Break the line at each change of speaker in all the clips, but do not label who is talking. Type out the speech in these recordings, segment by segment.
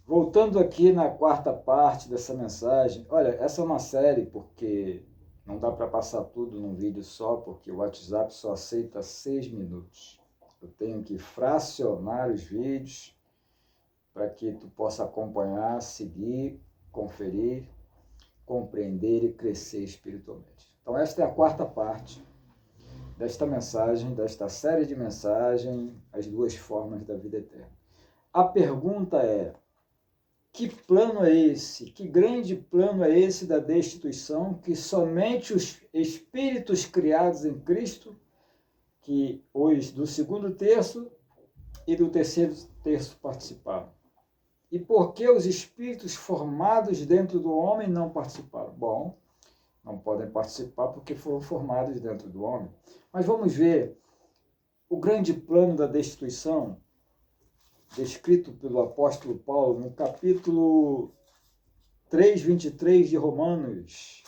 Voltando aqui na quarta parte dessa mensagem, olha, essa é uma série porque não dá para passar tudo num vídeo só, porque o WhatsApp só aceita 6 minutos. Eu tenho que fracionar os vídeos para que tu possa acompanhar, seguir, conferir, compreender e crescer espiritualmente. Então esta é a quarta parte desta mensagem, desta série de mensagens, As Duas Formas da Vida Eterna. A pergunta é: que plano é esse? Que grande plano é esse da destituição que somente os espíritos criados em Cristo, que os do segundo terço e do terceiro terço participaram? E por que os espíritos formados dentro do homem não participaram? Bom, não podem participar porque foram formados dentro do homem. Mas vamos ver o grande plano da destituição descrito pelo apóstolo Paulo no capítulo 3:23 de Romanos.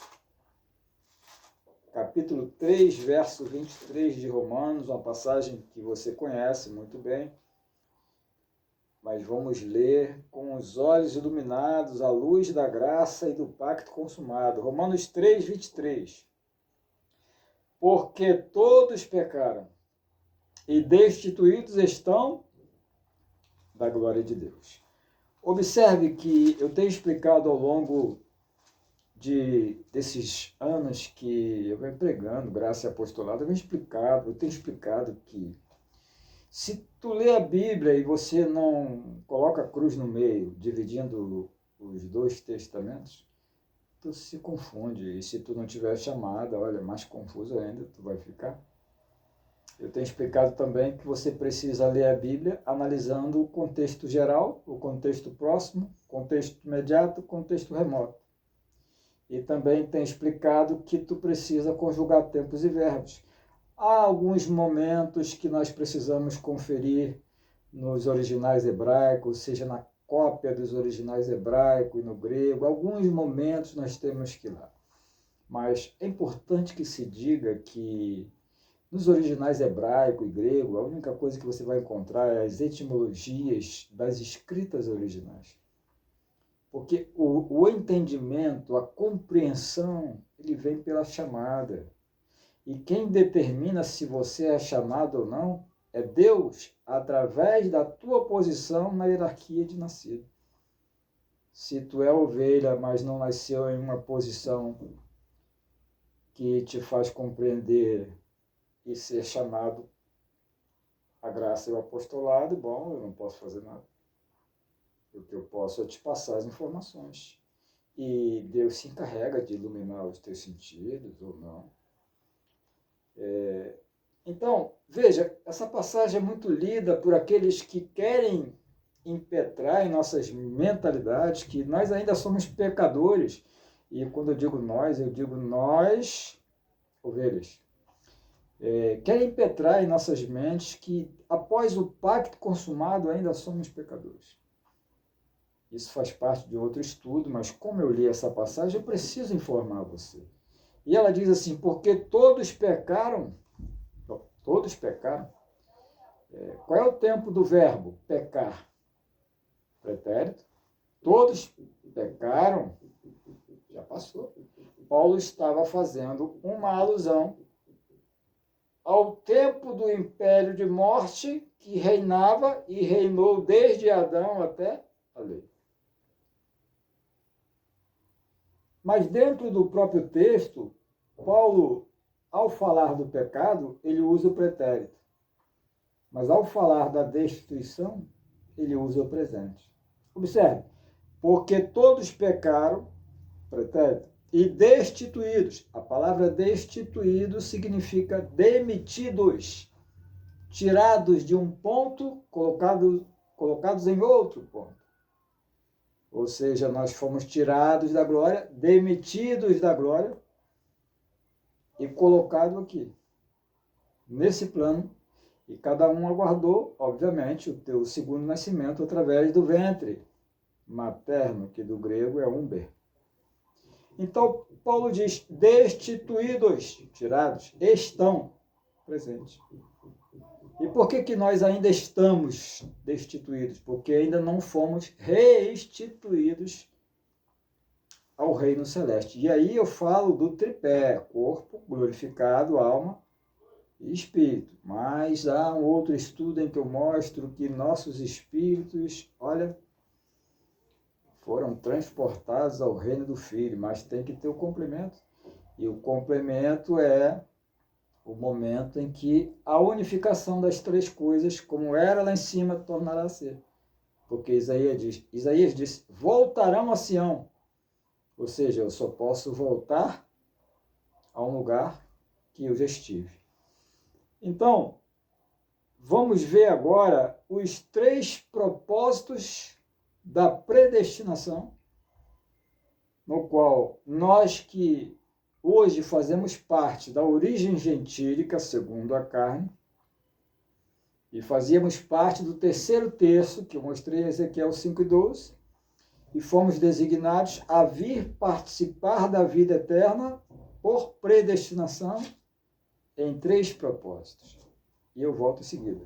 Capítulo 3, verso 23 de Romanos, uma passagem que você conhece muito bem, mas vamos ler com os olhos iluminados à luz da graça e do pacto consumado. Romanos 3:23. Porque todos pecaram e destituídos estão da glória de Deus. Observe que eu tenho explicado ao longo desses anos que eu venho pregando, graça e apostolado, eu tenho explicado que se tu lê a Bíblia e você não coloca a cruz no meio, dividindo os dois testamentos, tu se confunde. E se tu não tiver chamada, olha, mais confuso ainda tu vai ficar. Eu tenho explicado também que você precisa ler a Bíblia analisando o contexto geral, o contexto próximo, contexto imediato, contexto remoto. E também tenho explicado que tu precisa conjugar tempos e verbos. Há alguns momentos que nós precisamos conferir nos originais hebraicos, seja na cópia dos originais hebraicos e no grego. Alguns momentos nós temos que ir lá. Mas é importante que se diga que nos originais hebraico e grego, a única coisa que você vai encontrar é as etimologias das escritas originais. Porque o entendimento, a compreensão, ele vem pela chamada. E quem determina se você é chamado ou não é Deus, através da tua posição na hierarquia de nascido. Se tu é ovelha, mas não nasceu em uma posição que te faz compreender e ser chamado a graça e o apostolado, bom, eu não posso fazer nada. O que eu posso é te passar as informações. E Deus se encarrega de iluminar os teus sentidos ou não. Então, veja, essa passagem é muito lida por aqueles que querem impetrar em nossas mentalidades que nós ainda somos pecadores. E quando eu digo nós, ovelhas. Querem impetrar em nossas mentes que após o pacto consumado ainda somos pecadores. Isso faz parte de outro estudo, mas como eu li essa passagem, eu preciso informar você. E ela diz assim, porque todos pecaram. Todos pecaram. Qual é o tempo do verbo pecar? Pretérito. Todos pecaram. Já passou. Paulo estava fazendo uma alusão ao tempo do império de morte que reinava e reinou desde Adão até a lei. Mas dentro do próprio texto, Paulo, ao falar do pecado, ele usa o pretérito. Mas ao falar da destituição, ele usa o presente. Observe, porque todos pecaram, pretérito, e destituídos. A palavra destituído significa demitidos, tirados de um ponto, colocados em outro ponto. Ou seja, nós fomos tirados da glória, demitidos da glória e colocados aqui, nesse plano. E cada um aguardou, obviamente, o teu segundo nascimento através do ventre materno, que do grego é umber. Então, Paulo diz, destituídos, tirados, estão presentes. E por que que nós ainda estamos destituídos? Porque ainda não fomos restituídos ao reino celeste. E aí eu falo do tripé, corpo glorificado, alma e espírito. Mas há um outro estudo em que eu mostro que nossos espíritos, olha, foram transportados ao reino do Filho, mas tem que ter o complemento. E o complemento é o momento em que a unificação das três coisas, como era lá em cima, tornará a ser. Porque Isaías diz, voltarão a Sião. Ou seja, eu só posso voltar a um lugar que eu já estive. Então, vamos ver agora os 3 propósitos da predestinação, no qual nós que hoje fazemos parte da origem gentílica, segundo a carne, e fazíamos parte do 3º terço, que eu mostrei em Ezequiel 5:12, e fomos designados a vir participar da vida eterna por predestinação em 3 propósitos. E eu volto em seguida.